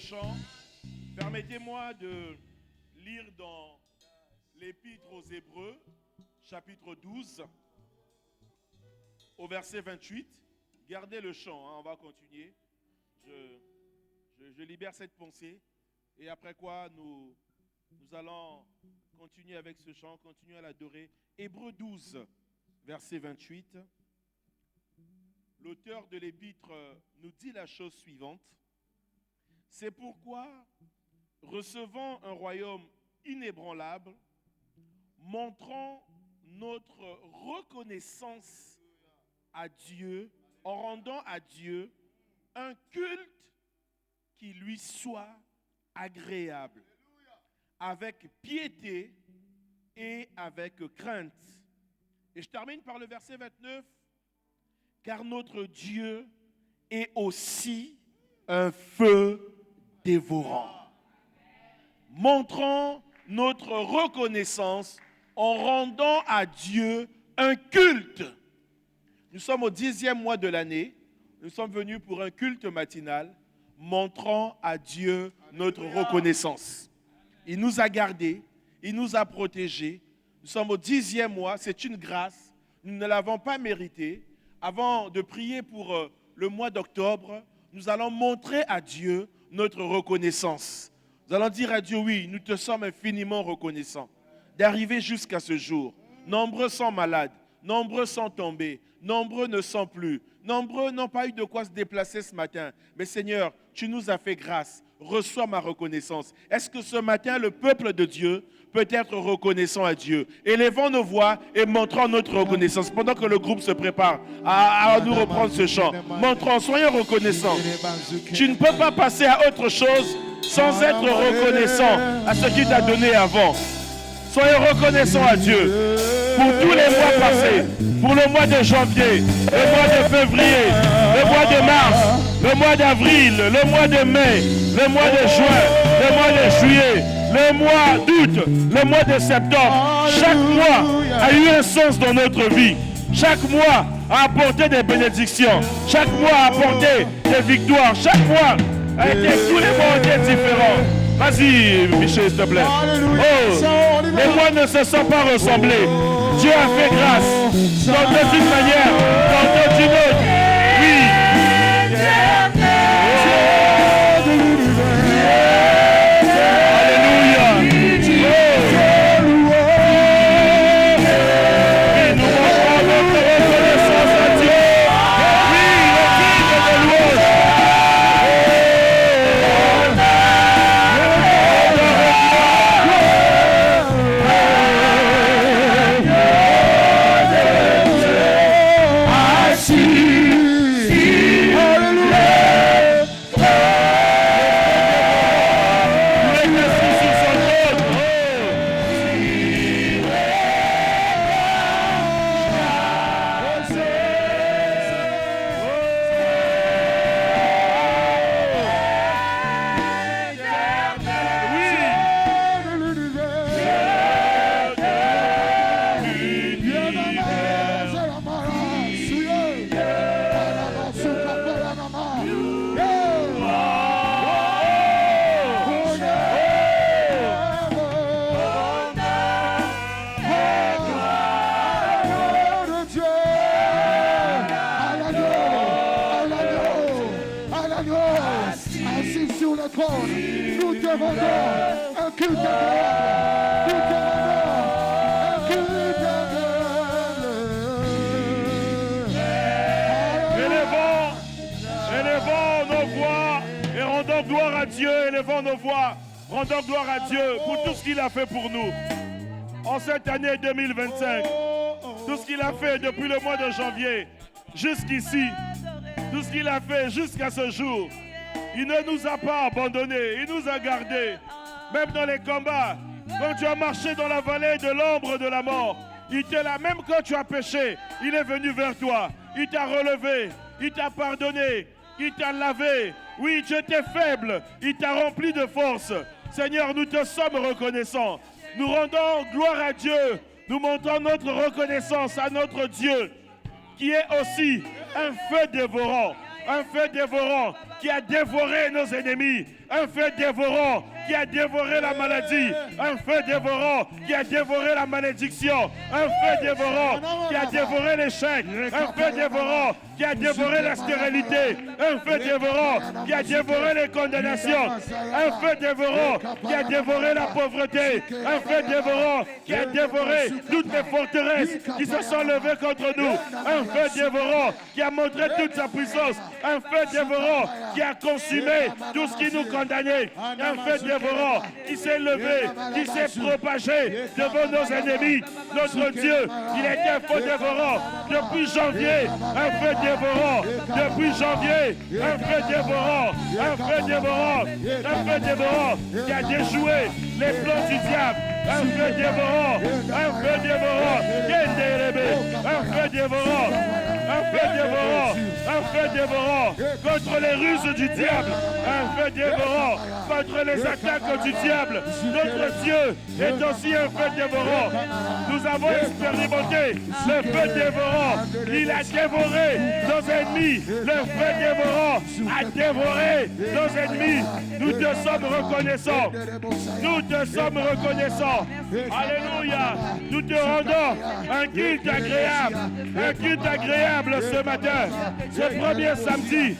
chant, permettez-moi de lire dans l'Épître aux Hébreux, chapitre 12, au verset 28. Gardez le chant, on va continuer. Je libère cette pensée. Et après quoi, nous allons continuer avec ce chant, continuer à l'adorer. Hébreux 12, verset 28. L'auteur de l'Épître nous dit la chose suivante. C'est pourquoi, recevant un royaume inébranlable, montrant notre reconnaissance à Dieu, en rendant à Dieu un culte qui lui soit agréable, avec piété et avec crainte. Et je termine par le verset 29. Car notre Dieu est aussi un feu dévorant, montrant notre reconnaissance en rendant à Dieu un culte. Nous sommes au 10e mois de l'année. Nous sommes venus pour un culte matinal, montrant à Dieu notre reconnaissance. Il nous a gardés, il nous a protégés. Nous sommes au 10e mois, c'est une grâce. Nous ne l'avons pas mérité. Avant de prier pour le mois d'octobre, nous allons montrer à Dieu notre reconnaissance. Nous allons dire à Dieu, oui, nous te sommes infiniment reconnaissants d'arriver jusqu'à ce jour. Nombreux sont malades, nombreux sont tombés, nombreux ne sont plus, nombreux n'ont pas eu de quoi se déplacer ce matin. Mais Seigneur, tu nous as fait grâce. Reçois ma reconnaissance. Est-ce que ce matin, le peuple de Dieu peut être reconnaissant à Dieu? Élevons nos voix et montrons notre reconnaissance. Pendant que le groupe se prépare à nous reprendre ce chant, montrons, soyons reconnaissants. Tu ne peux pas passer à autre chose sans être reconnaissant à ce qu'il t'a donné avant. Soyons reconnaissants à Dieu pour tous les mois passés, pour le mois de janvier, le mois de février, le mois de mars, le mois d'avril, le mois de mai, le mois de juin, le mois de juillet, le mois d'août, le mois de septembre. Chaque mois a eu un sens dans notre vie. Chaque mois a apporté des bénédictions. Chaque mois a apporté des victoires. Chaque mois a été, tous les mois ont été différents. Vas-y, Michel, s'il te plaît. Oh, les mois ne se sont pas ressemblés. Dieu a fait grâce. Dans d'une manière, dans une autre. Oui. Rendons gloire à Dieu pour tout ce qu'il a fait pour nous en cette année 2025. Tout ce qu'il a fait depuis le mois de janvier jusqu'ici. Tout ce qu'il a fait jusqu'à ce jour. Il ne nous a pas abandonnés. Il nous a gardés. Même dans les combats, quand tu as marché dans la vallée de l'ombre de la mort, il était là. Même quand tu as péché, il est venu vers toi. Il t'a relevé. Il t'a pardonné. Il t'a lavé. Oui, tu étais faible. Il t'a rempli de force. Seigneur, nous te sommes reconnaissants. Nous rendons gloire à Dieu. Nous montrons notre reconnaissance à notre Dieu, qui est aussi un feu dévorant qui a dévoré nos ennemis. Un feu dévorant qui a dévoré la maladie. Un feu dévorant qui a dévoré la malédiction. Un feu dévorant qui a dévoré l'échec. Un feu dévorant qui a dévoré la stérilité. Un feu dévorant qui a dévoré les condamnations. Un feu dévorant qui a dévoré la pauvreté. Un feu dévorant qui a dévoré toutes les forteresses qui se sont levées contre nous. Un feu dévorant qui a montré toute sa puissance. Un feu dévorant qui a consumé tout ce qui nous condamnait. Un feu dévorant qui s'est levé, qui s'est propagé devant nos ennemis. Notre Dieu, il est un feu dévorant. Depuis janvier, un feu dévorant. Depuis janvier, un feu dévorant. Un feu dévorant. Un feu dévorant qui a déjoué les plans du diable. Un feu dévorant. Un feu dévorant. Un feu dévorant. Un feu dévorant. Un feu dévorant contre les ruses du diable. Un feu dévorant contre les attaques du diable. Notre Dieu est aussi un feu dévorant. Nous avons expérimenté le feu dévorant. Il a dévoré nos ennemis. Le feu dévorant a dévoré nos ennemis. Nous te sommes reconnaissants. Nous te sommes reconnaissants. Alléluia. Nous te rendons un culte agréable. Un culte agréable ce matin. Ce premier samedi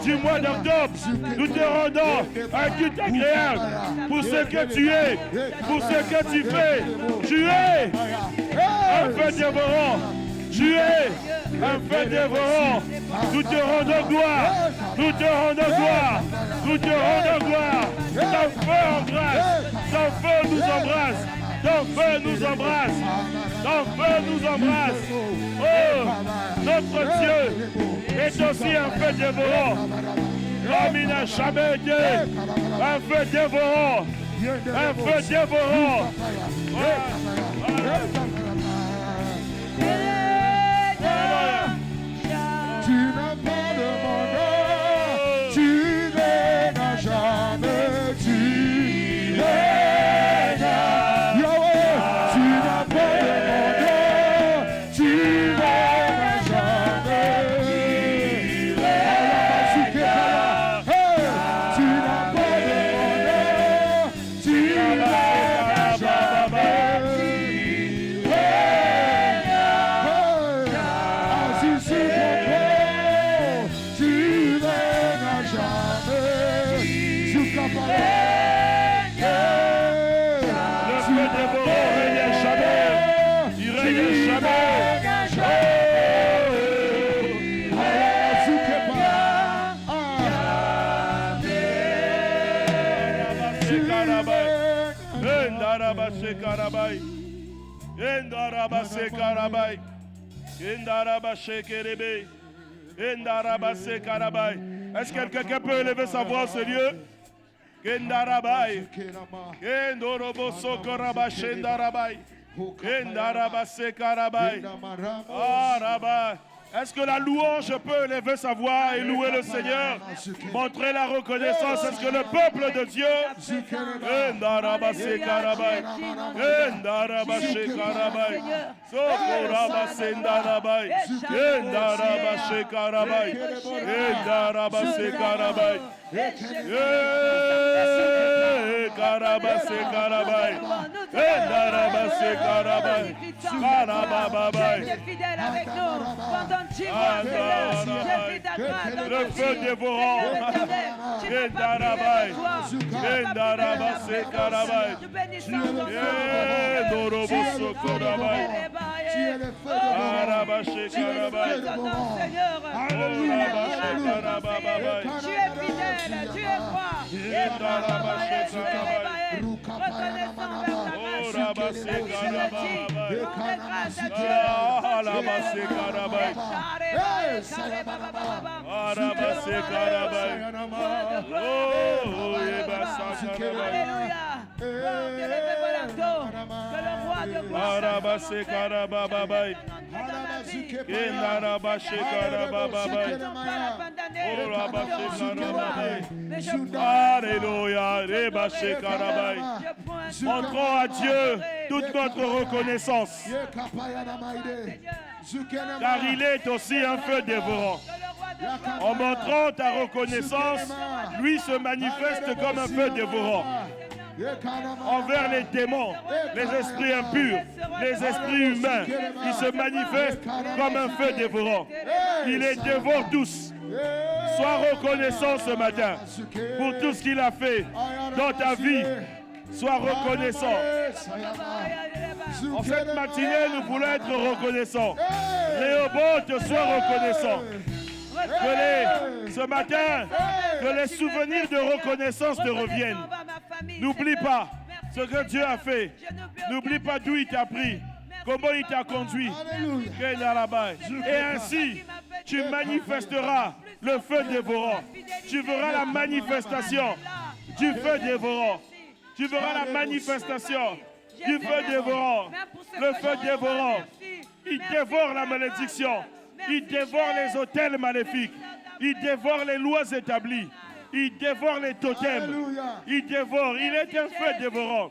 du mois d'octobre. Nous te rendons un culte agréable pour ce que tu es, pour ce que tu fais. Tu es un feu dévorant. Tu es un feu dévorant. Nous te rendons gloire. Nous te rendons gloire. Nous te rendons gloire. Ton feu embrasse. Ton feu nous embrasse. Ton feu nous embrasse. Ton feu nous embrasse. Oh, notre Dieu est aussi un feu dévorant. Comme il n'a jamais été un feu dévorant. Un feu dévorant. Tu n'as pas demandé, tu n'as jamais, tu Yahweh, tu n'as pas demandé, tu n'as jamais, tu n'as pas demandé, tu n'as jamais. Est-ce que quelqu'un peut élever sa voix à ce lieu? Kendarabai. Kendorobo sokoraba shendarabai. Kendarabase karabai. Arabai. Est-ce que la louange peut élever sa voix et louer le Seigneur? Montrer la reconnaissance. Est-ce que le peuple de Dieu? Kendarabase karabai. Kendarabase karabai. Sokorabase ndarabai. Kendarabase karabai. Kendarabase karabai. Karabase karabai. Kendarabase karabai. Karababai. Tu es fidèle avec nous pendant 10 mois, Seigneur. J'ai pris ta grâce. Le feu dévorant. Kendarabai. Kendarabase karabai. Tu bénis ton nom. Doroboso korabai. Karabashe karabai. Seigneur. Tu es fidèle, tu es roi. Reconnaissant vers ta grâce. Mais je prends Alléluia. Montrons à Dieu toute notre reconnaissance. Car il est aussi un feu dévorant. En montrant ta reconnaissance, lui se manifeste comme un feu dévorant. Envers les démons, les esprits impurs, les esprits humains, il se manifeste comme un feu dévorant. Il les dévore tous. Sois reconnaissant ce matin pour tout ce qu'il a fait dans ta vie. Sois reconnaissant. En cette matinée, nous voulons être reconnaissants. Réhoboth, sois reconnaissant. Ce matin, que les souvenirs de reconnaissance te reviennent. N'oublie pas ce que Dieu a fait. N'oublie pas d'où il t'a pris, comment il t'a conduit. Et ainsi, tu manifesteras le feu dévorant. Tu verras la manifestation du feu dévorant. Tu verras la manifestation du feu dévorant. Le feu dévorant, il dévore la malédiction. Il dévore les autels maléfiques. Il dévore les lois établies. Il dévore les totems. Il dévore. Il est un feu dévorant.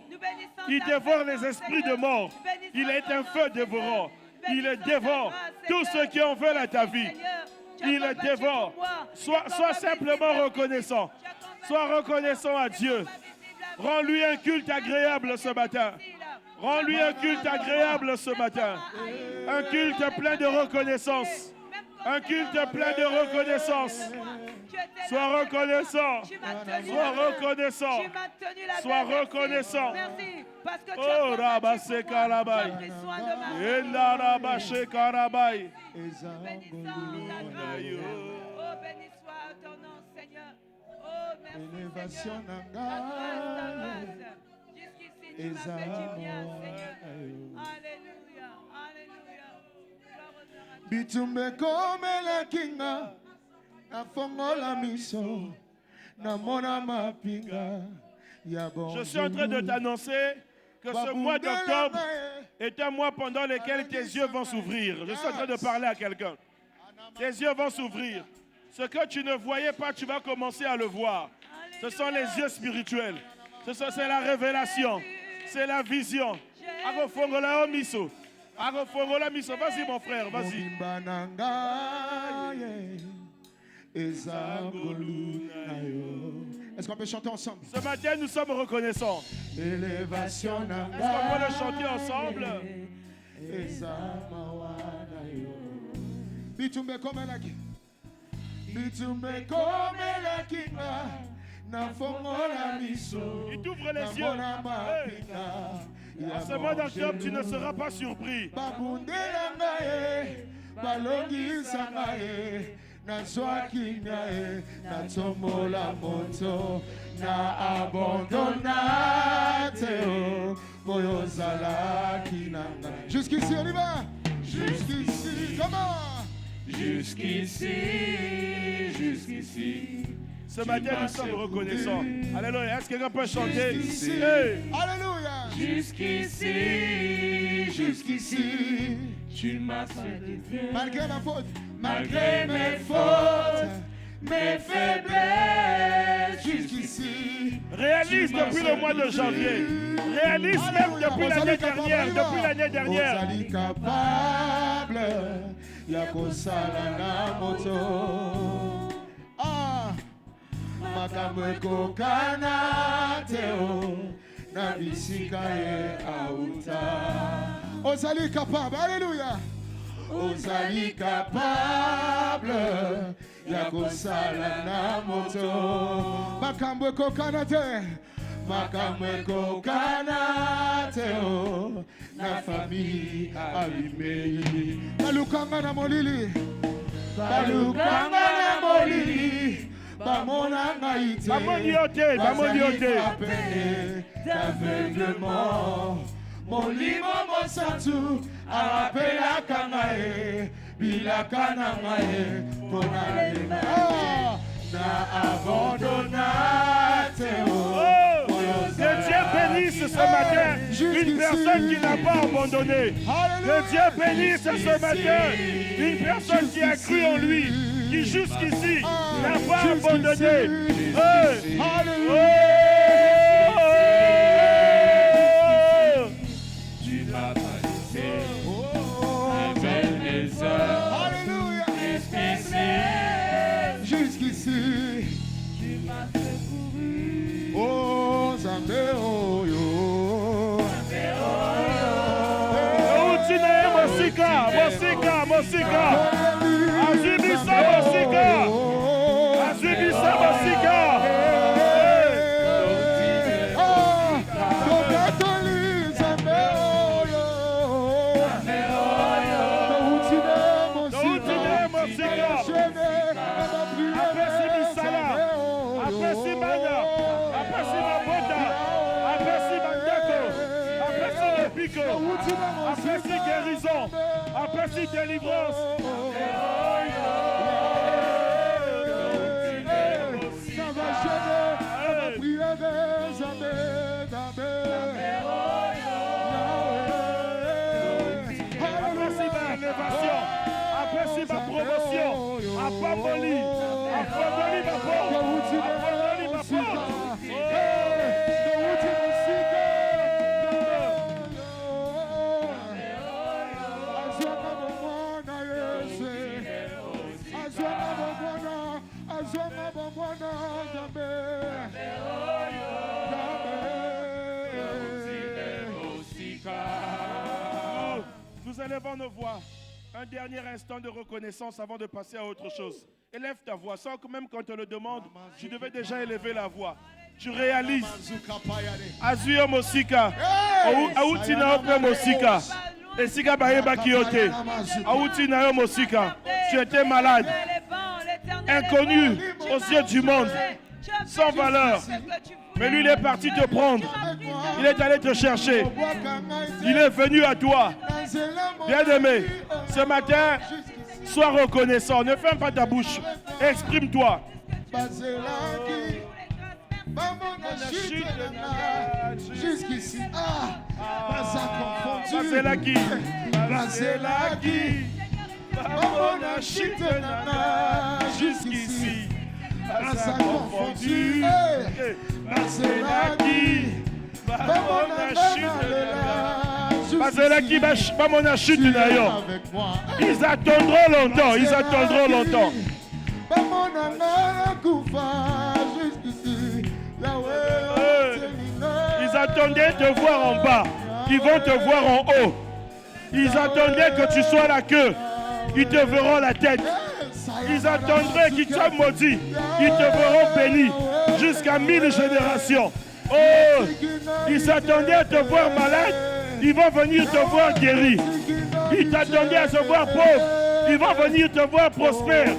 Il dévore les esprits de mort. Il est un feu dévorant. Il dévore tous ceux qui en veulent à ta vie. Il dévore. Sois simplement reconnaissant. Sois reconnaissant à Dieu. Rends-lui un culte agréable ce matin. Rends-lui un culte agréable ce matin. Un culte plein de reconnaissance. Un culte plein de reconnaissance. Sois reconnaissant. Sois reconnaissant. Sois reconnaissant. Oh, Rabase Karabai. Ella Rabashe Karabai. Oh, béni soit ton nom, Seigneur. Oh, merci, Seigneur. Jusqu'ici, tu m'as fait du bien, Seigneur. Alléluia. Alléluia. Gloire, honneur à toi. Bitumbe komela kinga nafongola miso namona mapinga ya bon. Je suis en train de t'annoncer que ce mois d'octobre est un mois pendant lequel tes yeux vont s'ouvrir. Je suis en train de parler à quelqu'un. Tes yeux vont s'ouvrir. Ce que tu ne voyais pas, tu vas commencer à le voir. Ce sont les yeux spirituels. C'est la révélation. C'est la vision. Agofongola miso. Agofongola miso. Vas-y mon frère, vas-y. Est-ce qu'on peut chanter ensemble? Ce matin, nous sommes reconnaissants. Est-ce qu'on peut le chanter ensemble? Bitumbe komela kinga Bitumbe komela kinga nafongola miso. Il t'ouvre les yeux. En ce mois d'octobre, tu ne seras pas surpris. Babundela ngae balongisa ngae nazwaki ngae natombola moto na abandonna teo moyo zalaki na ngae. Jusqu'ici on y va. Jusqu'ici comment? Jusqu'ici. Ce matin, nous sommes reconnaissants. Alléluia. Est-ce que quelqu'un peut chanter? Hey. Alléluia. Jusqu'ici, tu m'as fait du bien. Malgré ma faute, Malgré mes fautes, mes faiblesses, jusqu'ici. Réalise depuis le mois de janvier. Réalise même depuis l'année dernière. Ozali capable, yako sala na moto. Ah, makambo ekokana teo na bisika ye auta. Ozali capable, alléluia. Ozali capable, yako sala na moto. Makambo ekokana te. Makambo ekokana teo na famille abimeli. Balukanga na molili. Balukanga na molili. Bamonanga ite. Bamoliote. D'aveuglement. Molimo mosantu arapelaka ngae bilaka na ngae pona lema na abandonna teo. Que Dieu bénisse ce matin une personne qui n'a pas abandonné. Que Dieu bénisse ce matin une personne qui a cru en lui. qui jusqu'ici n'a pas Jusqu'ici. abandonné. Hey. Alléluia. Tu m'as pas laissé Oh, avec les heures Alléluia. jusqu'ici. Jusqu'ici. Oh, Zambé, oh, yo. Mosika. Azibisa Mosika. Azibisa Mosika. Apprécie guérison, apprécie délivrance. Ça va changer la prière des Apprécie ma élévation, apprécie ma promotion. Apamoli ma porte, apamoli ma porte. Nous élevons nos voix. Un dernier instant de reconnaissance avant de passer à autre chose. Élève ta voix, sans que même quand on te le demande, tu devais déjà élever la voix. Tu réalises. Azuyo Mosika. Aoutina Ope Mosika. Esika Bayeba Kiyote. Aoutina Yo Mosika. Tu étais malade. Inconnu aux yeux du monde. Sans valeur. Mais lui, il est parti te prendre. Il est allé te chercher. Il est venu à toi. Bien-aimé, ce matin, sois reconnaissant. Ne ferme pas ta bouche. Exprime-toi. Jusqu'ici, pas à confondu. Bazelaki. Bazelaki. Mamona chute nana. Jusqu'ici, pas à confondu. Bazelaki. Mamona chute nana. Bazelaki, Bamona chute nayo. Ils attendront longtemps. Ils attendront longtemps. Ils attendaient te voir en bas. Ils vont te voir en haut. Ils attendaient que tu sois la queue. Ils te verront la tête. Ils attendraient qu'ils soient maudits. Ils te verront béni jusqu'à 1000 générations. Oh, ils s'attendaient à te voir malade. Ils vont venir te voir guéri. Ils t'attendaient à te voir pauvre. Ils vont venir te voir prospère.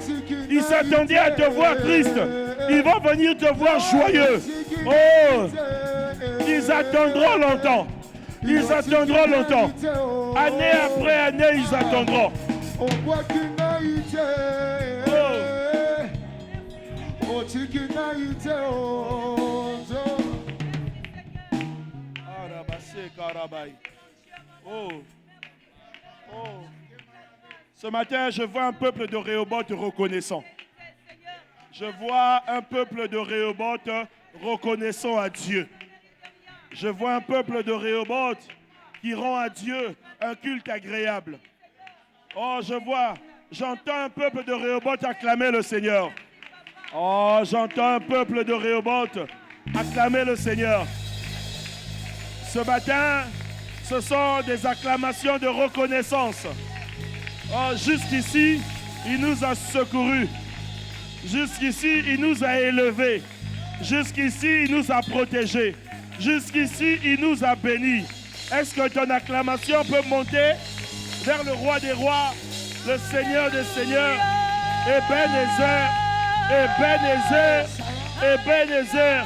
Ils s'attendaient à te voir triste. Ils vont venir te voir joyeux. Oh, ils attendront longtemps. Ils attendront longtemps. Année après année, ils attendront. Oh. Oh. Ce matin, je vois un peuple de Rehoboth reconnaissant. Je vois un peuple de Rehoboth reconnaissant à Dieu. Je vois un peuple de Rehoboth qui rend à Dieu un culte agréable. Oh, j'entends un peuple de Rehoboth acclamer le Seigneur. Oh, j'entends un peuple de Rehoboth acclamer le Seigneur. Ce matin, ce sont des acclamations de reconnaissance. Oh, jusqu'ici, il nous a secourus. Jusqu'ici, il nous a élevés. Jusqu'ici, il nous a protégés. Jusqu'ici, il nous a bénis. Est-ce que ton acclamation peut monter vers le roi des rois, le Seigneur des seigneurs, Ebenezer, Ebenezer, Ebenezer.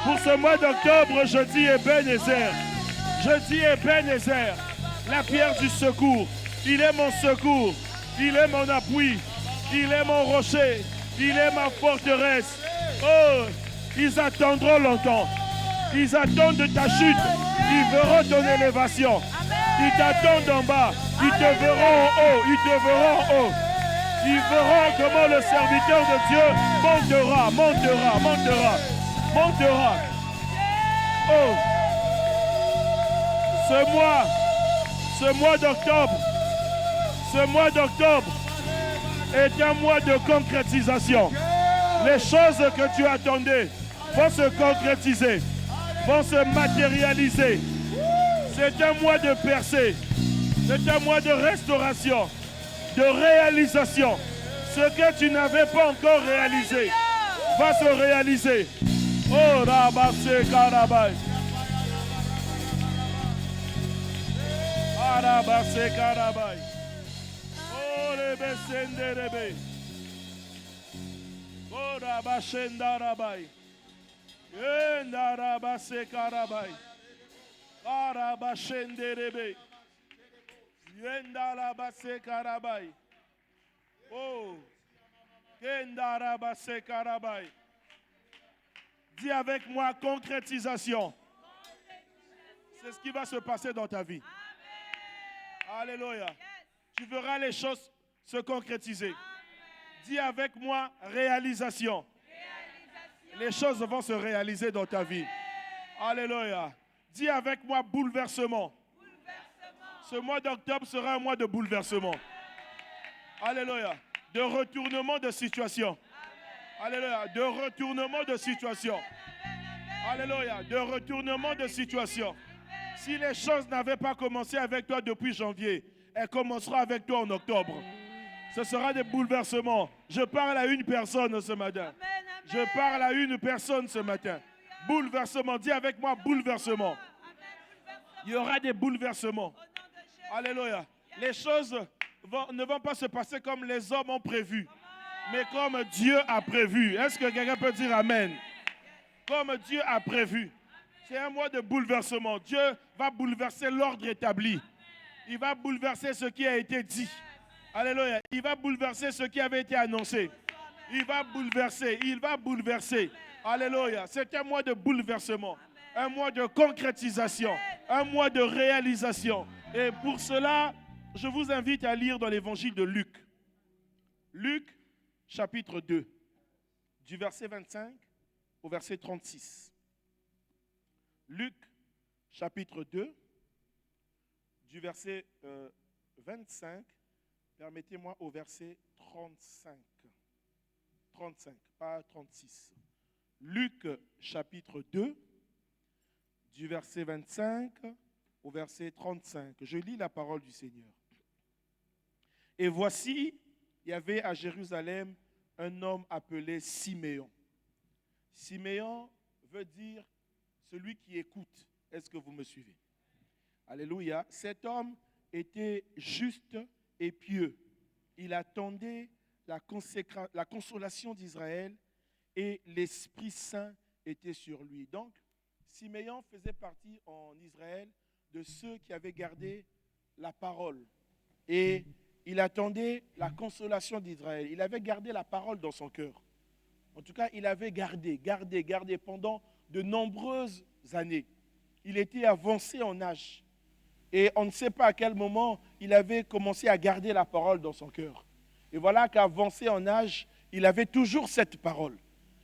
Pour ce mois d'octobre, je dis Ebenezer. Je dis Ebenezer, la pierre du secours. Il est mon secours, il est mon appui, il est mon rocher, il est ma forteresse. Oh, ils attendront longtemps. Ils attendent de ta chute. Ils verront ton élévation. Ils t'attendent en bas. Ils te verront en haut. Ils te verront en haut. Ils verront comment le serviteur de Dieu montera. Oh, ce mois d'octobre est un mois de concrétisation. Les choses que tu attendais vont se concrétiser, vont se matérialiser. C'est un mois de percée, c'est un mois de restauration, de réalisation. Ce que tu n'avais pas encore réalisé va se réaliser. Oh, Rabassé Karabaï. Arabassé Karabaï. Oh, Rebesende Rebe. Oh, Rabashenda Rabaï. Yenda Rabassé Karabaï. Arabashende Rebe. Yenda Rabassé Karabaï. Oh, Kenda Rabassé Karabaï. Dis avec moi concrétisation. C'est ce qui va se passer dans ta vie. Alléluia. Tu verras les choses se concrétiser. Dis avec moi réalisation. Les choses vont se réaliser dans ta vie. Alléluia. Dis avec moi bouleversement. Ce mois d'octobre sera un mois de bouleversement. Alléluia. De retournement de situation. Alléluia. De retournement de situation. Alléluia. De retournement de situation. Si les choses n'avaient pas commencé avec toi depuis janvier, elles commenceront avec toi en octobre. Ce sera des bouleversements. Je parle à une personne ce matin. Je parle à une personne ce matin. Bouleversement. Dis avec moi bouleversement. Il y aura des bouleversements. Alléluia. Les choses ne vont pas se passer comme les hommes ont prévu, mais comme Dieu a prévu. Est-ce que quelqu'un peut dire Amen? Comme Dieu a prévu. C'est un mois de bouleversement. Dieu va bouleverser l'ordre établi. Il va bouleverser ce qui a été dit. Alléluia. Il va bouleverser ce qui avait été annoncé. Il va bouleverser. Alléluia. C'est un mois de bouleversement. Un mois de concrétisation. Un mois de réalisation. Et pour cela, je vous invite à lire dans l'évangile de Luc. Luc, chapitre 2, du verset 25 au verset 36. Luc, chapitre 2, du verset 25, permettez-moi au verset 35. 35, pas 36. Luc, chapitre 2, du verset 25 au verset 35. Je lis la parole du Seigneur. Et voici, il y avait à Jérusalem un homme appelé Siméon. Siméon veut dire celui qui écoute. Est-ce que vous me suivez? Alléluia. Cet homme était juste et pieux. Il attendait la consolation d'Israël et l'Esprit Saint était sur lui. Donc, Siméon faisait partie en Israël de ceux qui avaient gardé la parole. Et il attendait la consolation d'Israël. Il avait gardé la parole dans son cœur. En tout cas, il avait gardé pendant de nombreuses années. Il était avancé en âge. Et on ne sait pas à quel moment il avait commencé à garder la parole dans son cœur. Et voilà qu'avancé en âge, il avait toujours cette parole.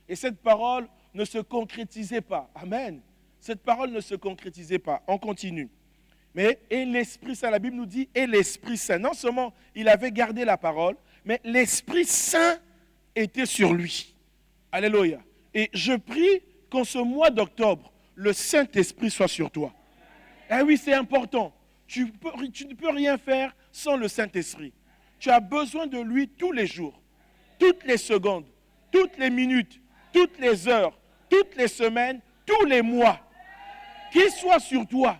Et cette parole ne se concrétisait pas. Amen. Cette parole ne se concrétisait pas. On continue. Mais, et l'Esprit Saint, la Bible nous dit, et l'Esprit Saint. Non seulement il avait gardé la parole, mais l'Esprit Saint était sur lui. Alléluia. Et je prie qu'en ce mois d'octobre, le Saint-Esprit soit sur toi. Ah oui, c'est important. Tu ne peux rien faire sans le Saint-Esprit. Tu as besoin de lui tous les jours, toutes les secondes, toutes les minutes, toutes les heures, toutes les semaines, tous les mois. Qu'il soit sur toi,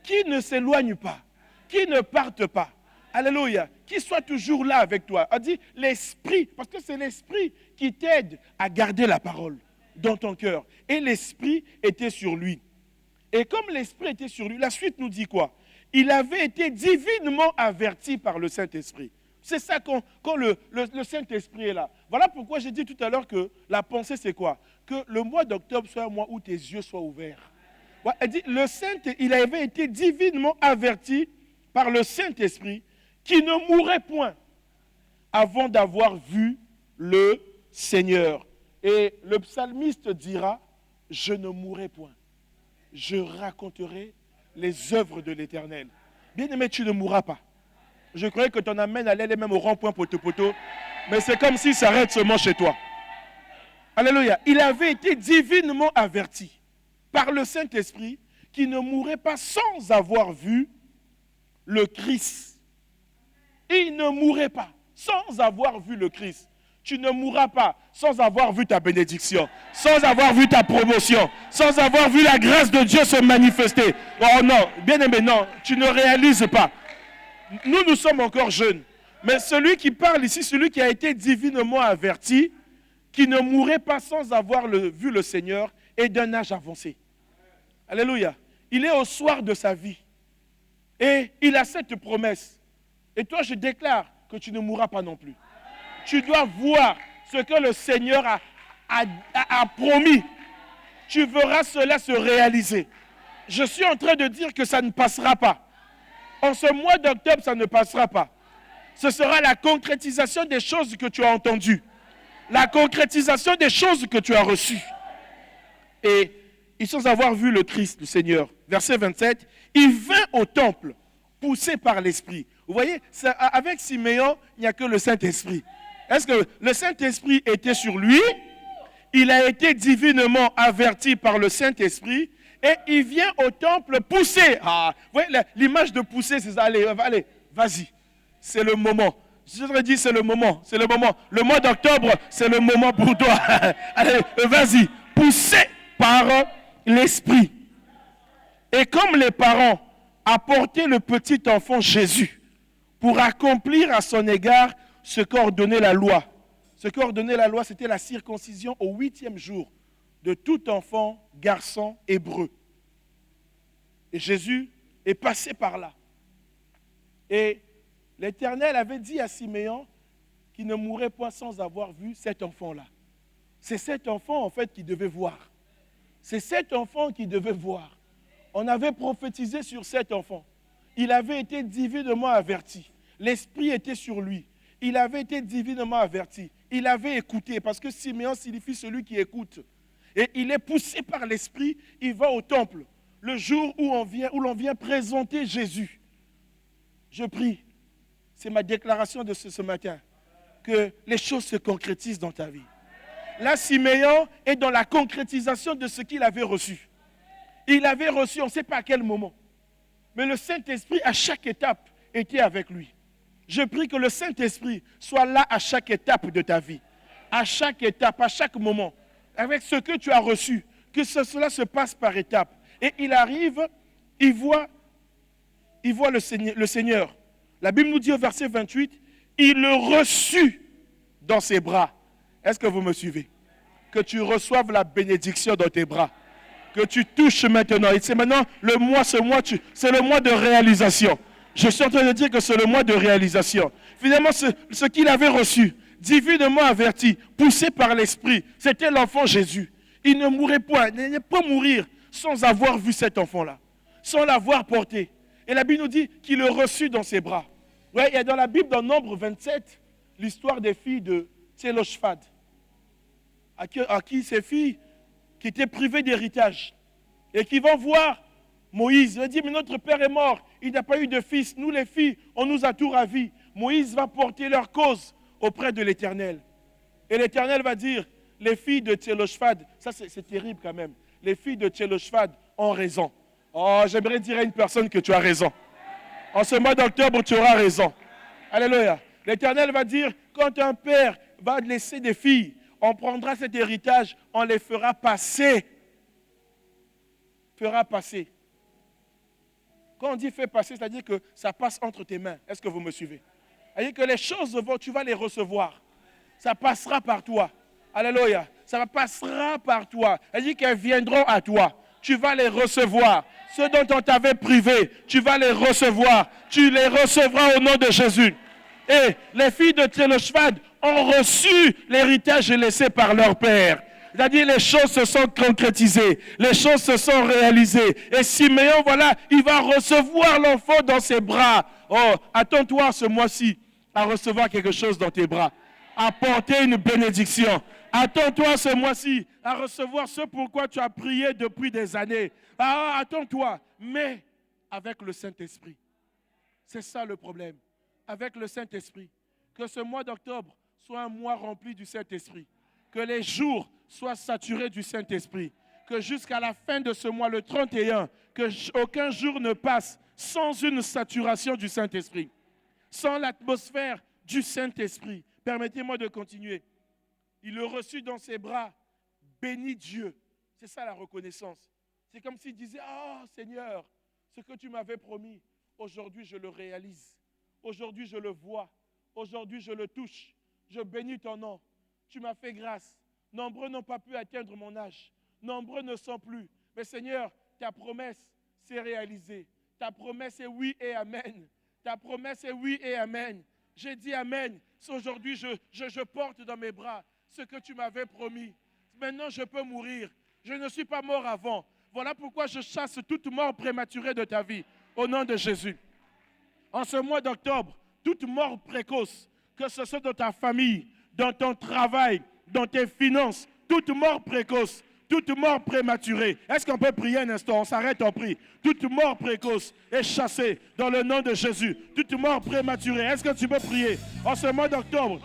qu'il ne s'éloigne pas, qu'il ne parte pas. Alléluia. Qu'il soit toujours là avec toi. On dit l'Esprit, parce que c'est l'Esprit qui t'aide à garder la parole dans ton cœur. Et l'Esprit était sur lui. Et comme l'Esprit était sur lui, la suite nous dit quoi? Il avait été divinement averti par le Saint-Esprit. C'est ça quand le Saint-Esprit est là. Voilà pourquoi j'ai dit tout à l'heure que la pensée c'est quoi? Que le mois d'octobre soit un mois où tes yeux soient ouverts. Ouais, elle dit, il avait été divinement averti par le Saint-Esprit qui ne mourrait point avant d'avoir vu le Seigneur. Et le psalmiste dira, je ne mourrai point. Je raconterai les œuvres de l'Éternel. Bien-aimé, tu ne mourras pas. Je croyais que ton amène allait aller même au rond-point poteau-poteau, mais c'est comme s'il s'arrête seulement chez toi. Alléluia. Il avait été divinement averti par le Saint-Esprit qu'il ne mourrait pas sans avoir vu le Christ. Il ne mourrait pas sans avoir vu le Christ. Tu ne mourras pas sans avoir vu ta bénédiction, sans avoir vu ta promotion, sans avoir vu la grâce de Dieu se manifester. Oh non, bien-aimé, non, tu ne réalises pas. Nous sommes encore jeunes. Mais celui qui parle ici, celui qui a été divinement averti, qui ne mourrait pas sans avoir vu le Seigneur, est d'un âge avancé. Alléluia. Il est au soir de sa vie. Et il a cette promesse. Et toi, je déclare que tu ne mourras pas non plus. Tu dois voir ce que le Seigneur a promis. Tu verras cela se réaliser. Je suis en train de dire que ça ne passera pas. En ce mois d'octobre, ça ne passera pas. Ce sera la concrétisation des choses que tu as entendues. La concrétisation des choses que tu as reçues. Et sans avoir vu le Christ, le Seigneur, verset 27, il vint au temple, poussé par l'Esprit. Vous voyez, avec Siméon, il n'y a que le Saint-Esprit. Est-ce que le Saint-Esprit était sur lui? Il a été divinement averti par le Saint-Esprit et il vient au temple poussé. Ah, vous voyez, l'image de pousser, c'est ça. Allez, vas-y. C'est le moment. Je te dis, c'est le moment. C'est le moment. Le mois d'octobre, c'est le moment pour toi. Allez, vas-y. Poussé par l'Esprit. Et comme les parents apportaient le petit enfant Jésus pour accomplir à son égard ce qu'ordonnait la loi. Ce qu'ordonnait la loi, c'était la circoncision au 8e jour de tout enfant, garçon, hébreu. Et Jésus est passé par là. Et l'Éternel avait dit à Siméon qu'il ne mourrait point sans avoir vu cet enfant-là. C'est cet enfant, en fait, qu'il devait voir. C'est cet enfant qu'il devait voir. On avait prophétisé sur cet enfant. Il avait été divinement averti. L'Esprit était sur lui. Il avait été divinement averti. Il avait écouté, parce que Siméon signifie celui qui écoute. Et il est poussé par l'Esprit, il va au temple. Le jour où l'on vient présenter Jésus. Je prie, c'est ma déclaration de ce matin, que les choses se concrétisent dans ta vie. Là, Siméon est dans la concrétisation de ce qu'il avait reçu. Il avait reçu, on ne sait pas à quel moment. Mais le Saint-Esprit, à chaque étape, était avec lui. Je prie que le Saint-Esprit soit là à chaque étape de ta vie. À chaque étape, à chaque moment. Avec ce que tu as reçu. Que cela se passe par étapes. Et il arrive, il voit le Seigneur. La Bible nous dit au verset 28, il le reçut dans ses bras. Est-ce que vous me suivez? Que tu reçoives la bénédiction dans tes bras. Que tu touches maintenant. Et c'est maintenant, c'est le mois de réalisation. Je suis en train de dire que c'est le mois de réalisation. Finalement, ce qu'il avait reçu, divinement averti, poussé par l'Esprit, c'était l'enfant Jésus. Il ne mourrait point, il ne peut mourir sans avoir vu cet enfant-là, sans l'avoir porté. Et la Bible nous dit qu'il le reçut dans ses bras. Ouais, il y a dans la Bible, dans Nombre 27, l'histoire des filles de Tselophhad, à qui ces filles qui étaient privées d'héritage et qui vont voir Moïse. Il dit, mais notre père est mort, il n'a pas eu de fils. Nous les filles, on nous a tout ravis. Moïse va porter leur cause auprès de l'Éternel. Et l'Éternel va dire, les filles de Tselophhad, ça c'est terrible quand même, les filles de Tselophhad ont raison. Oh, j'aimerais dire à une personne que tu as raison. En ce mois d'octobre, tu auras raison. Alléluia. L'Éternel va dire, quand un père va laisser des filles, on prendra cet héritage, on les fera passer. Fera passer. Quand on dit fait passer, c'est-à-dire que ça passe entre tes mains. Est-ce que vous me suivez? C'est-à-dire que les choses, tu vas les recevoir. Ça passera par toi. Alléluia. Ça passera par toi. C'est-à-dire qu'elles viendront à toi. Tu vas les recevoir. Ceux dont on t'avait privé, tu vas les recevoir. Tu les recevras au nom de Jésus. Et les filles de Tselophhad ont reçu l'héritage laissé par leur père. C'est-à-dire les choses se sont concrétisées, les choses se sont réalisées. Et Siméon, voilà, il va recevoir l'enfant dans ses bras. Oh, attends-toi ce mois-ci à recevoir quelque chose dans tes bras, à porter une bénédiction. Attends-toi ce mois-ci à recevoir ce pourquoi tu as prié depuis des années. Attends-toi, mais avec le Saint-Esprit. C'est ça le problème. Avec le Saint-Esprit. Que ce mois d'octobre soit un mois rempli du Saint-Esprit. Que les jours soient saturés du Saint-Esprit. Que jusqu'à la fin de ce mois, le 31, aucun jour ne passe sans une saturation du Saint-Esprit. Sans l'atmosphère du Saint-Esprit. Permettez-moi de continuer. Il le reçut dans ses bras, bénit Dieu. C'est ça la reconnaissance. C'est comme s'il disait, « Seigneur, ce que tu m'avais promis, aujourd'hui je le réalise. Aujourd'hui je le vois. Aujourd'hui je le touche. Je bénis ton nom. Tu m'as fait grâce. Nombreux n'ont pas pu atteindre mon âge. Nombreux ne sont plus. Mais Seigneur, ta promesse s'est réalisée. Ta promesse est oui et amen. Ta promesse est oui et amen. J'ai dit amen. Aujourd'hui, je porte dans mes bras ce que tu m'avais promis. Maintenant, je peux mourir. Je ne suis pas mort avant. Voilà pourquoi je chasse toute mort prématurée de ta vie. Au nom de Jésus. En ce mois d'octobre, toute mort précoce, que ce soit dans ta famille, dans ton travail, dans tes finances, toute mort précoce, toute mort prématurée. Est-ce qu'on peut prier un instant? On s'arrête, on prie. Toute mort précoce est chassée dans le nom de Jésus. Toute mort prématurée. Est-ce que tu peux prier en ce mois d'octobre?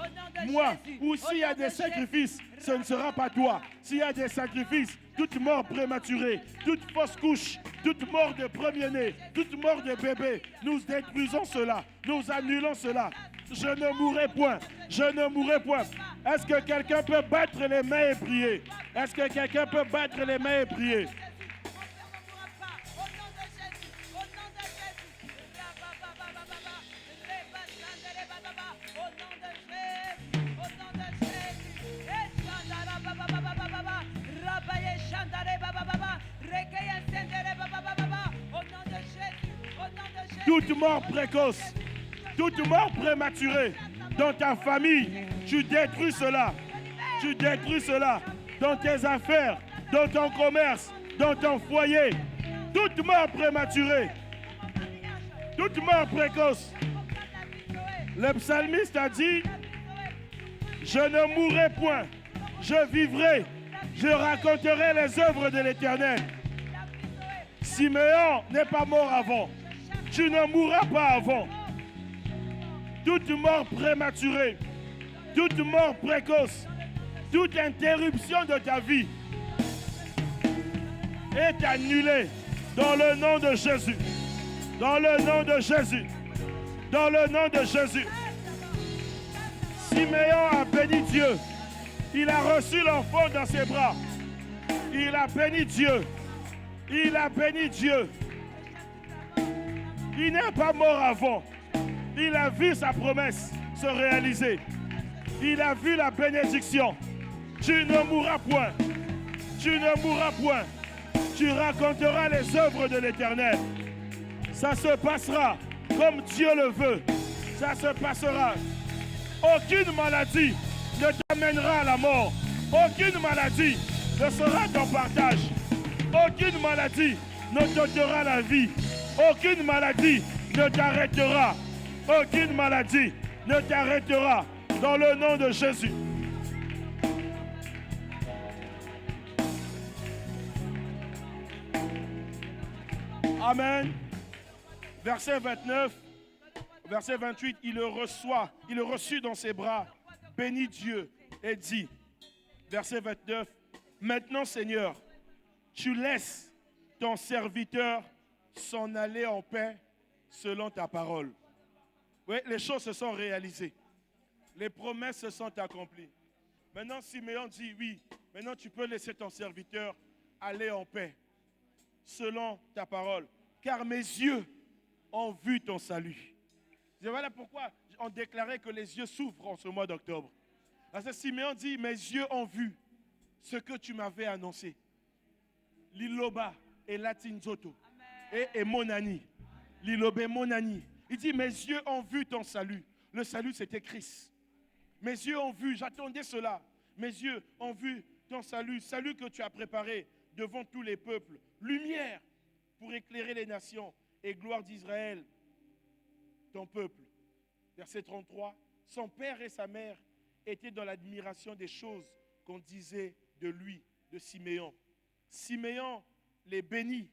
Moi, ou s'il y a des sacrifices, ce ne sera pas toi. S'il y a des sacrifices, toute mort prématurée, toute fausse couche, toute mort de premier-né, toute mort de bébé, nous détruisons cela, nous annulons cela. Je ne mourrai point, je ne mourrai point. Est-ce que quelqu'un peut battre les mains et prier? Est-ce que quelqu'un peut battre les mains et prier? Toute mort précoce, toute mort prématurée dans ta famille, tu détruis cela. Tu détruis cela dans tes affaires, dans ton commerce, dans ton foyer. Toute mort prématurée, toute mort précoce. Le psalmiste a dit, je ne mourrai point, je vivrai, je raconterai les œuvres de l'Éternel. Siméon n'est pas mort avant. Tu ne mourras pas avant. Toute mort prématurée, toute mort précoce, toute interruption de ta vie est annulée dans le nom de Jésus. Dans le nom de Jésus. Dans le nom de Jésus. Siméon a béni Dieu. Il a reçu l'enfant dans ses bras. Il a béni Dieu. Il a béni Dieu. Il n'est pas mort avant. Il a vu sa promesse se réaliser. Il a vu la bénédiction. Tu ne mourras point. Tu ne mourras point. Tu raconteras les œuvres de l'Éternel. Ça se passera comme Dieu le veut. Ça se passera. Aucune maladie ne t'amènera à la mort. Aucune maladie ne sera ton partage. Aucune maladie ne t'ôtera la vie. Aucune maladie ne t'arrêtera. Aucune maladie ne t'arrêtera. Dans le nom de Jésus. Amen. Verset 29, verset 28, il le reçut dans ses bras, bénit Dieu et dit, verset 29, maintenant Seigneur, tu laisses ton serviteur s'en aller en paix selon ta parole. Oui, les choses se sont réalisées. Les promesses se sont accomplies. Maintenant, Siméon dit, oui, maintenant tu peux laisser ton serviteur aller en paix selon ta parole. Car mes yeux ont vu ton salut. Et voilà pourquoi on déclarait que les yeux s'ouvrent en ce mois d'octobre. Parce que Siméon dit, mes yeux ont vu ce que tu m'avais annoncé. Liloba et Latinzoto et Monani. Liloba et Monani. Il dit, mes yeux ont vu ton salut. Le salut, c'était Christ. Mes yeux ont vu, j'attendais cela. Mes yeux ont vu ton salut. Salut que tu as préparé devant tous les peuples. Lumière pour éclairer les nations et gloire d'Israël, ton peuple. Verset 33. Son père et sa mère étaient dans l'admiration des choses qu'on disait de lui, de Siméon. Siméon les bénit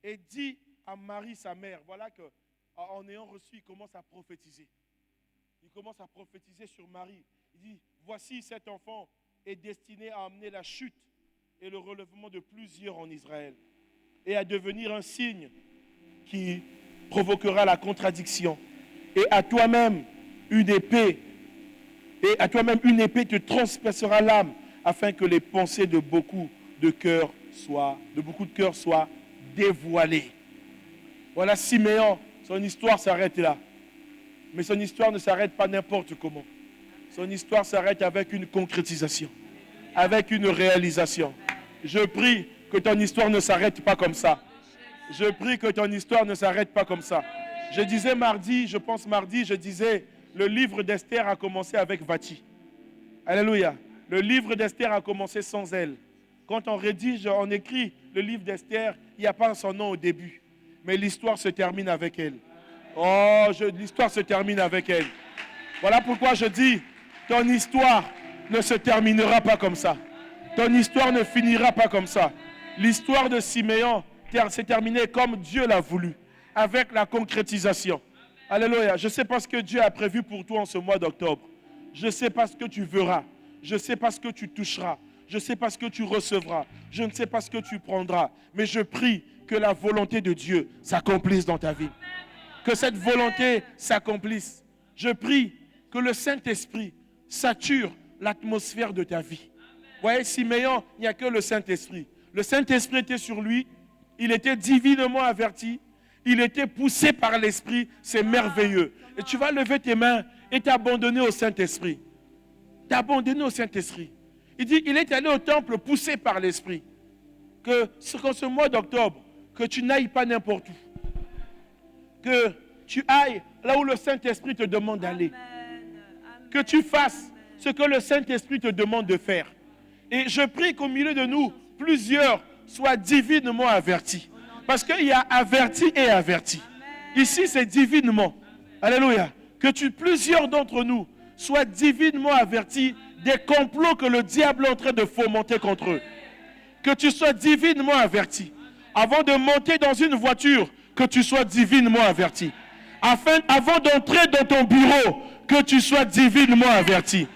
et dit à Marie, sa mère, voilà qu'en ayant reçu, il commence à prophétiser. Il commence à prophétiser sur Marie. Il dit, voici cet enfant est destiné à amener la chute et le relèvement de plusieurs en Israël et à devenir un signe qui provoquera la contradiction. Et à toi-même une épée, te transpercera l'âme afin que les pensées de beaucoup de cœurs soient dévoilées. Voilà Siméon, son histoire s'arrête là. Mais son histoire ne s'arrête pas n'importe comment. Son histoire s'arrête avec une concrétisation, avec une réalisation. Je prie que ton histoire ne s'arrête pas comme ça. Je prie que ton histoire ne s'arrête pas comme ça. Je disais mardi, je disais, le livre d'Esther a commencé avec Vati. Alléluia. Le livre d'Esther a commencé sans elle. Quand on rédige, on écrit le livre d'Esther, il n'y a pas son nom au début. Mais l'histoire se termine avec elle. L'histoire se termine avec elle. Voilà pourquoi je dis, ton histoire ne se terminera pas comme ça. Ton histoire ne finira pas comme ça. L'histoire de Siméon s'est terminée comme Dieu l'a voulu, avec la concrétisation. Alléluia. Je ne sais pas ce que Dieu a prévu pour toi en ce mois d'octobre. Je ne sais pas ce que tu verras. Je ne sais pas ce que tu toucheras. Je ne sais pas ce que tu recevras. Je ne sais pas ce que tu prendras. Mais je prie que la volonté de Dieu s'accomplisse dans ta vie. Que cette volonté s'accomplisse. Je prie que le Saint-Esprit sature l'atmosphère de ta vie. Vous voyez, Siméon, il n'y a que le Saint-Esprit. Le Saint-Esprit était sur lui. Il était divinement averti. Il était poussé par l'Esprit. C'est merveilleux. Et tu vas lever tes mains et t'abandonner au Saint-Esprit. T'abandonner au Saint-Esprit. Il dit, il est allé au temple poussé par l'Esprit. Qu'en ce mois d'octobre, que tu n'ailles pas n'importe où. Que tu ailles là où le Saint-Esprit te demande d'aller. Que tu fasses ce que le Saint-Esprit te demande de faire. Et je prie qu'au milieu de nous, plusieurs soient divinement avertis. Parce qu'il y a averti et averti. Ici, c'est divinement. Alléluia. Que plusieurs d'entre nous soient divinement avertis des complots que le diable est en train de fomenter contre eux. Que tu sois divinement averti. Avant de monter dans une voiture, que tu sois divinement averti. Avant d'entrer dans ton bureau, que tu sois divinement averti.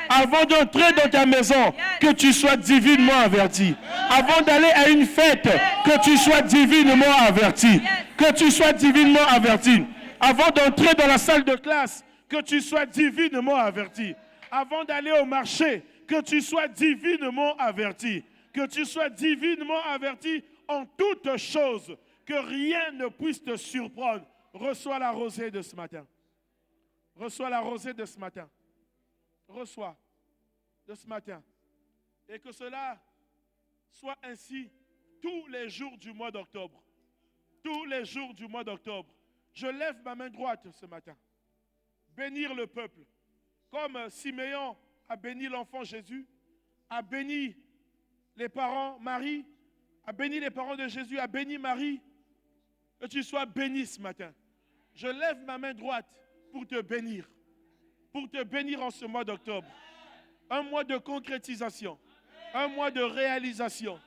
Avant d'entrer dans ta maison, que tu sois divinement averti. Avant d'aller à une fête, que tu sois divinement averti. Que tu sois divinement averti. Avant d'entrer dans la salle de classe, que tu sois divinement averti. Avant d'aller au marché, que tu sois divinement averti. Que tu sois divinement averti en toutes choses. Que rien ne puisse te surprendre. Reçois la rosée de ce matin. Reçois la rosée de ce matin. Reçois de ce matin. Et que cela soit ainsi tous les jours du mois d'octobre. Tous les jours du mois d'octobre. Je lève ma main droite ce matin. Bénir le peuple. Comme Siméon a béni l'enfant Jésus, a béni les parents, Marie, a béni les parents de Jésus, a béni Marie. Que tu sois béni ce matin. Je lève ma main droite pour te bénir. Pour te bénir en ce mois d'octobre. Un mois de concrétisation. Un mois de réalisation.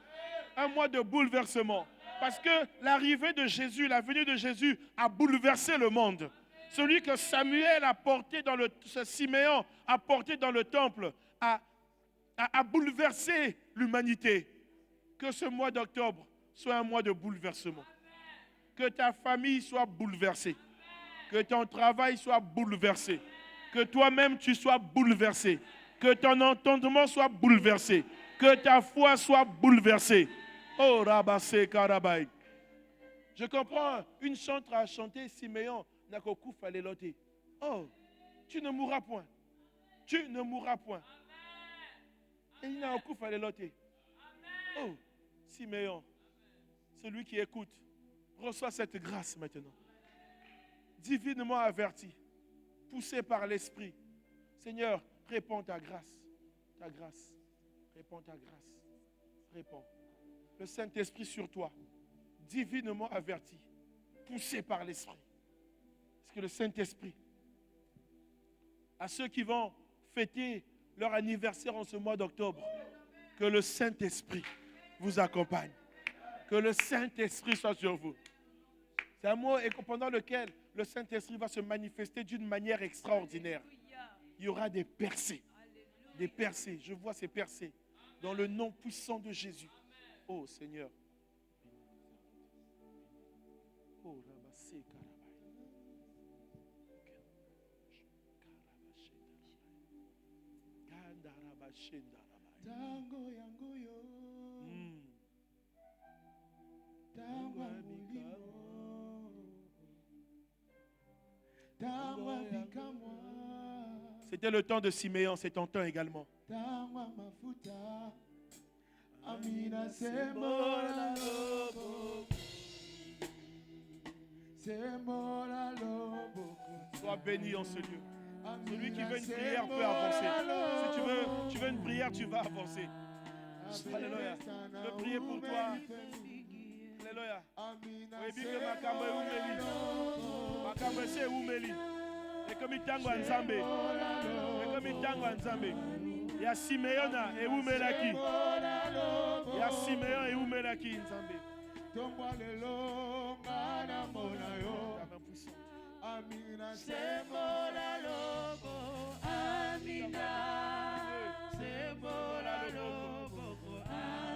Un mois de bouleversement. Parce que l'arrivée de Jésus, la venue de Jésus a bouleversé le monde. Celui que Samuel a porté dans Siméon a porté dans le temple a bouleversé l'humanité. Que ce mois d'octobre soit un mois de bouleversement. Que ta famille soit bouleversée. Que ton travail soit bouleversé. Que toi-même tu sois bouleversé. Que ton entendement soit bouleversé. Que ta foi soit bouleversée. Oh, Rabassé Karabaï. Je comprends, une chantre a chanté Siméon n'a qu'au coup fallait loter. Oh, tu ne mourras point. Tu ne mourras point. Et il n'a au coup fallait loter. Oh, Siméon, celui qui écoute, reçoit cette grâce maintenant. Divinement averti, poussé par l'Esprit. Seigneur, répands ta grâce. Ta grâce. Répands ta grâce. Répands. Le Saint-Esprit sur toi, divinement averti, poussé par l'Esprit. Parce que le Saint-Esprit à ceux qui vont fêter leur anniversaire en ce mois d'octobre. Que le Saint-Esprit vous accompagne. Que le Saint-Esprit soit sur vous. C'est un mot pendant lequel le Saint-Esprit va se manifester d'une manière extraordinaire. Il y aura des percées. Des percées. Je vois ces percées. Dans le nom puissant de Jésus. Oh Seigneur. Oh, Tango yango yo. Tango abika. Tango abika moi. C'était le temps de Siméon, c'est ton temps également. Tango mafuta. Amina sembola lobo. Sembola lobo. Sois béni en ce lieu. Celui qui veut une prière peut avancer. Si tu veux une prière, tu vas avancer. Alléluia. Je veux prier pour toi. Alléluia. Et comme il tango ensemble. Et comme il tango ensemble. Il y a Siméon et Oumelaki. Il y a Siméon et Oumelaki ensemble. Amina sembola lobo, Amina sembola lobo,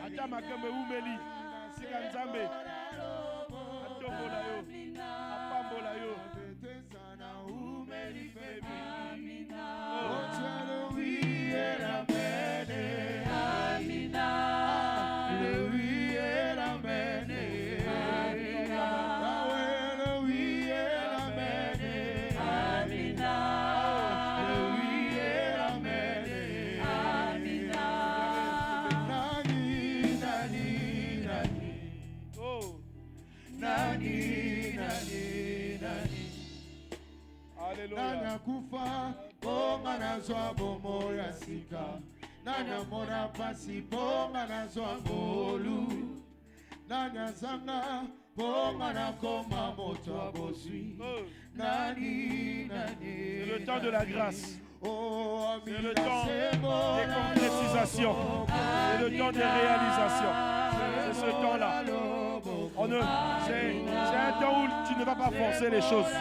Ata makambe Oumeli, Sika Nzambe, Atombola yo, Apambola yo, Betesana Oumeli baby, Amina, Otiano oui et la mene, Amina, le oui et la mene, Amina, le oui et la mene, Amina, le oui et la mene, Amina, nani, nani, nani, oh, nani, nani, nani. Alléluia. Nana kufa, bonga nazwa bomo ya sika. Nana mona pasi, bonga nazwa ngolu. Nana zanga, bonga na koma moto abosui. Oh, Nani, nani. c'est le temps de la grâce. Oh, C'est le Amina temps sembola des concrétisations. C'est le temps des réalisations. C'est ce temps-là. C'est un temps où tu ne vas pas forcer les choses.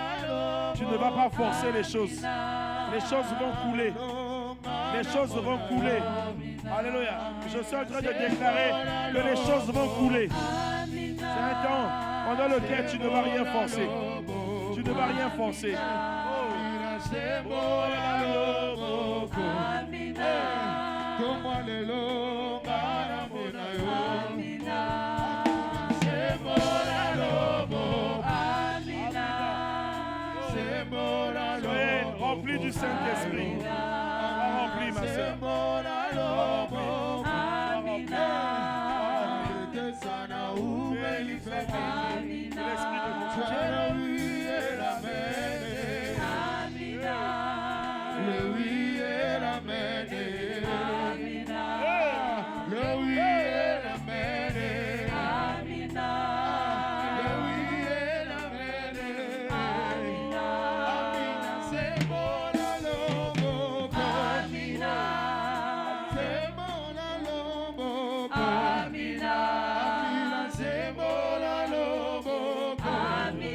Tu ne vas pas forcer les choses. Les choses vont couler. Les choses vont couler. Alléluia. Je suis en train de déclarer que les choses vont couler. C'est un temps pendant lequel tu ne vas rien forcer. Tu ne vas rien forcer. Amina sembola lobo. Toma lelo, ngana mona yo. Sembola lobo. Sembola Soyez lobo. remplis du Saint-Esprit. Sois rempli, ma soeur. Sembola lobo. Betesana Oumeli baby. L'Esprit de Dieu. Tiana oui et la mene. Le oui et la mene. Le oui et la mene. Le oui et la mene. Amina sembola lobo. Sembola lobo. Amina sembola lobo.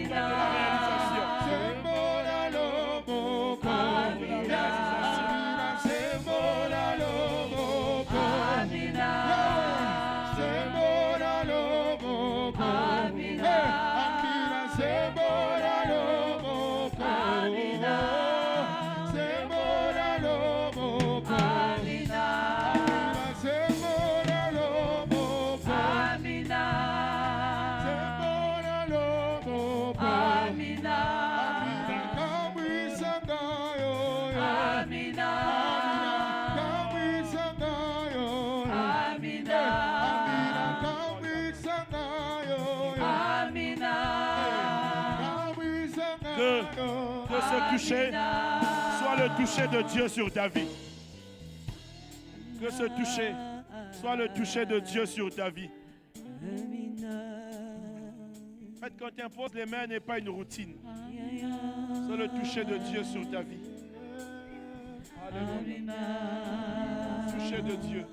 La réalisation. Sembola lobo. Amina sembola lobo. Sembola lobo. Amina sembola lobo. Sembola lobo. Amina sembola lobo. Sembola lobo. Amina kamwisanga yo. Amina kamwisanga yo. Amina kamwisanga yo. Kamwisanga Que ce toucher soit le toucher de Dieu sur ta vie. Que ce toucher soit le toucher de Dieu sur ta vie. En fait, quand tu imposes les mains, n'est pas une routine. C'est le toucher de Dieu sur ta vie. Alléluia. Touché de Dieu.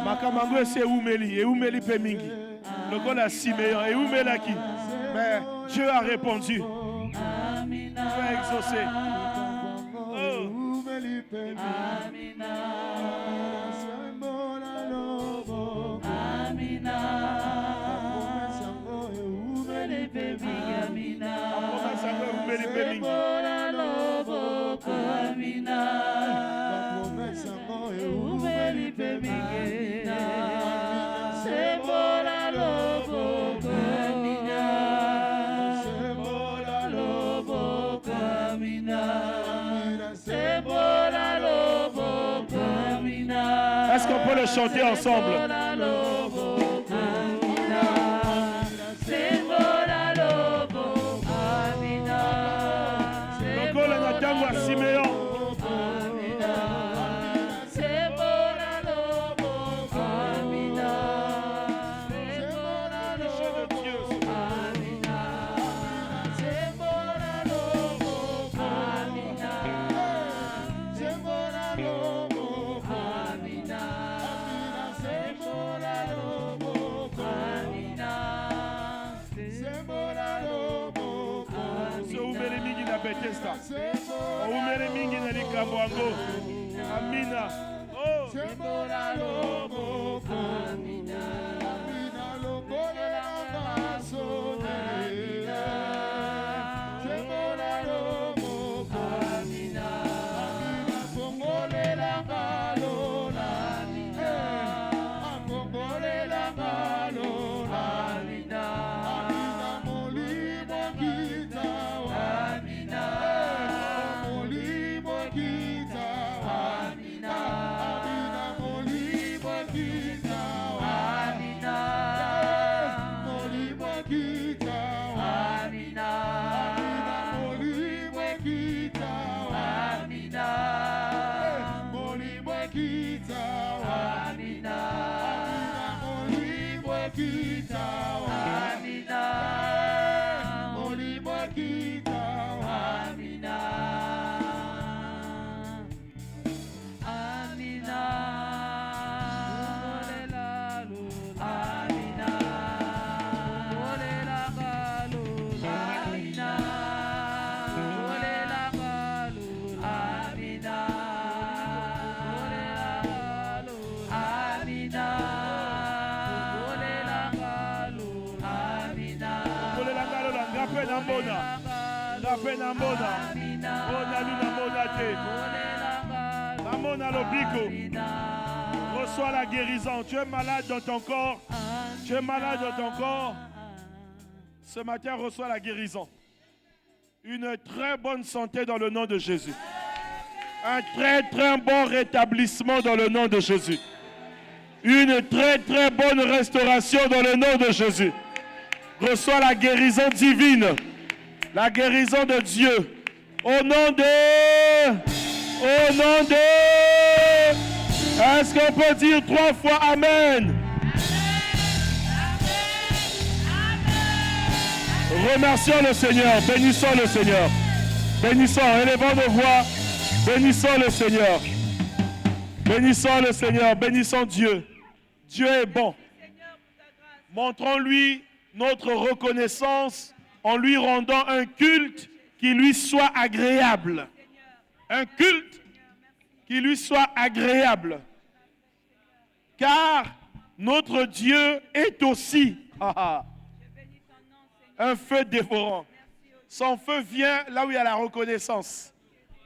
Makamango ese eumeli pemingi. Le gars la Siméon eumelaki. Mais Dieu a répondu. Dieu a exaucé. Oh. Est-ce qu'on peut le chanter ensemble? Amina. Oh. Reçois la guérison. Tu es malade dans ton corps. Tu es malade dans ton corps. Ce matin, reçois la guérison. Une très bonne santé dans le nom de Jésus. Un très très bon rétablissement dans le nom de Jésus. Une très très bonne restauration dans le nom de Jésus. Reçois la guérison divine. La guérison de Dieu. Au nom de... Au nom de... Est-ce qu'on peut dire 3 fois Amen? Remercions le Seigneur. Bénissons le Seigneur. Bénissons. Élevons nos voix. Bénissons le Seigneur. Bénissons le Seigneur. Bénissons Dieu. Dieu est bon. Montrons-lui notre reconnaissance en lui rendant un culte qui lui soit agréable. Un culte qui lui soit agréable. Car notre Dieu est aussi un feu dévorant. Son feu vient là où il y a la reconnaissance.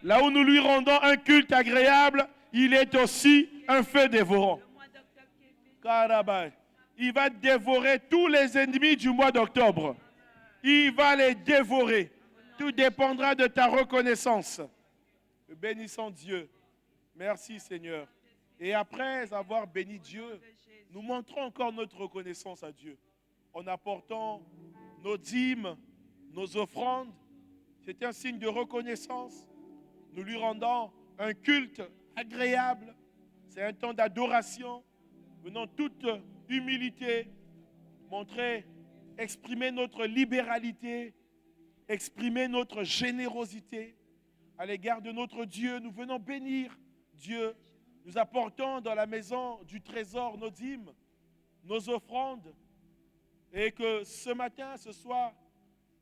Là où nous lui rendons un culte agréable, il est aussi un feu dévorant. Il va dévorer tous les ennemis du mois d'octobre. Il va les dévorer. Tout dépendra de ta reconnaissance. Bénissons Dieu. Merci Seigneur. Et après avoir béni Dieu, nous montrons encore notre reconnaissance à Dieu en apportant nos dîmes nos offrandes. C'est un signe de reconnaissance. Nous lui rendons un culte agréable. C'est un temps d'adoration. Venons toute humilité, montrer, exprimer notre libéralité, exprimer notre générosité à l'égard de notre Dieu. Nous venons bénir Dieu. Nous apportons dans la maison du trésor nos dîmes, nos offrandes. Et que ce matin, ce soit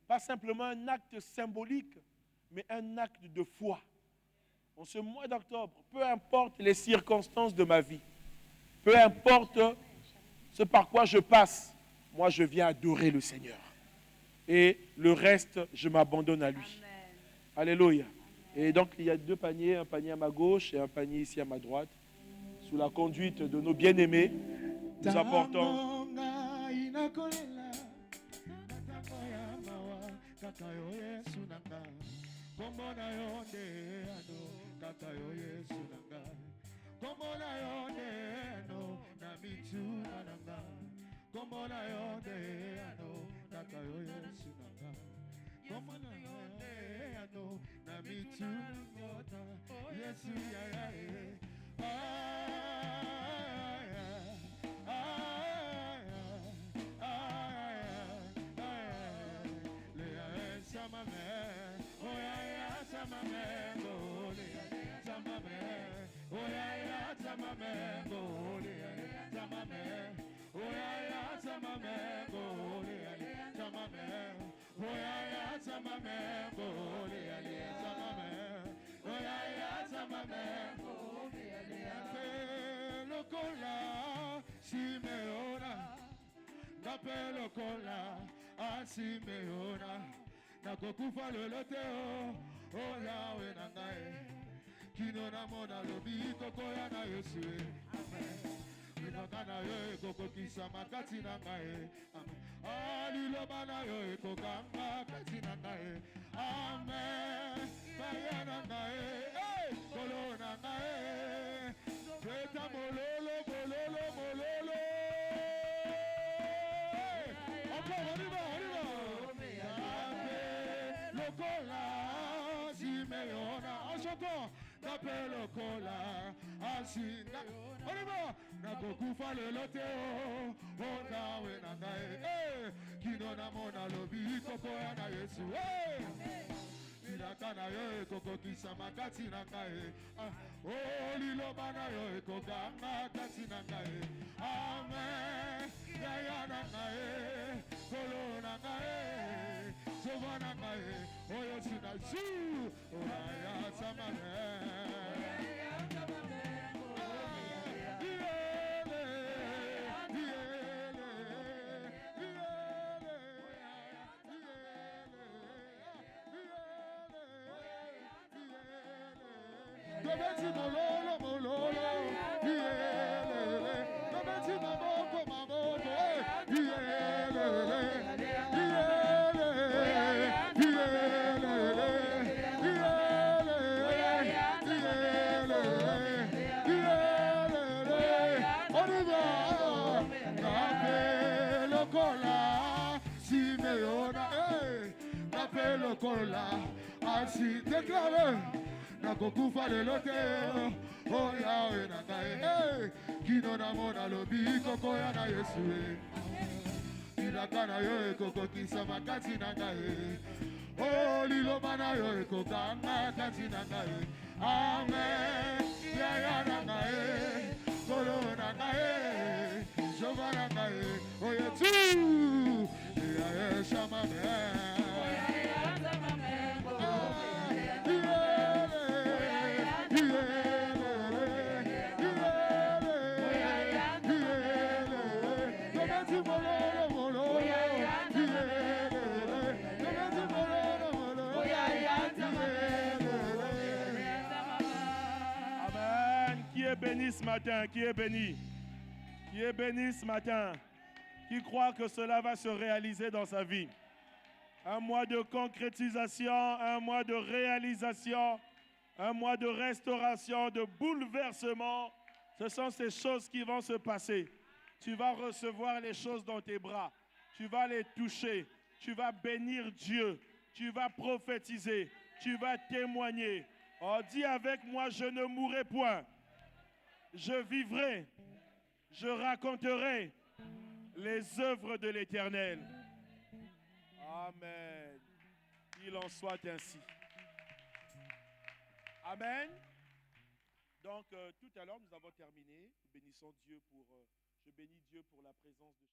pas simplement un acte symbolique, mais un acte de foi. En ce mois d'octobre, peu importe les circonstances de ma vie, peu importe ce par quoi je passe, moi je viens adorer le Seigneur. Et le reste, je m'abandonne à lui. Amen. Alléluia. Et donc il y a 2 paniers, un panier à ma gauche et un panier ici à ma droite. Sous la conduite de nos bien-aimés, nous apportons Napelo kola asimeona nakokufa loloteo oyawe nangae kino namona lobi kokoya na Yesue minakana yo ekokokisa makati nangae aliloba na yo ekokanga kati nangae amen kaya nangae kolo nangae feta mololo mololo mololo. Napelo kola asina oliva nakokufa loloteo ona we nangae kino namona lobi kokoya na Yesu ilakana yo ekokokisa makati nangae oliloba na yo ekokanga kati nangae amen yaya nangae kolo nangae sova nangae oyo sinasu oya samame. Kola asi déclaré nakokufa leloteo oya we nangae kino namona lobi kokoya na Yesu ilakana yo ekokokisa makati nangae liloba na yo ekokanga kati nangae amen yaya nangae kolo nangae jova nangae oya tu yaya shamame. Béni ce matin, qui est béni ce matin, qui croit que cela va se réaliser dans sa vie. Un mois de concrétisation, un mois de réalisation, un mois de restauration, de bouleversement. Ce sont ces choses qui vont se passer. Tu vas recevoir les choses dans tes bras. Tu vas les toucher. Tu vas bénir Dieu. Tu vas prophétiser. Tu vas témoigner. Oh, dis avec moi, je ne mourrai point. Je vivrai. Je raconterai les œuvres de l'Éternel. Amen. Il en soit ainsi. Amen. Donc, tout à l'heure, nous avons terminé. Nous bénissons Dieu pour, je bénis Dieu pour la présence de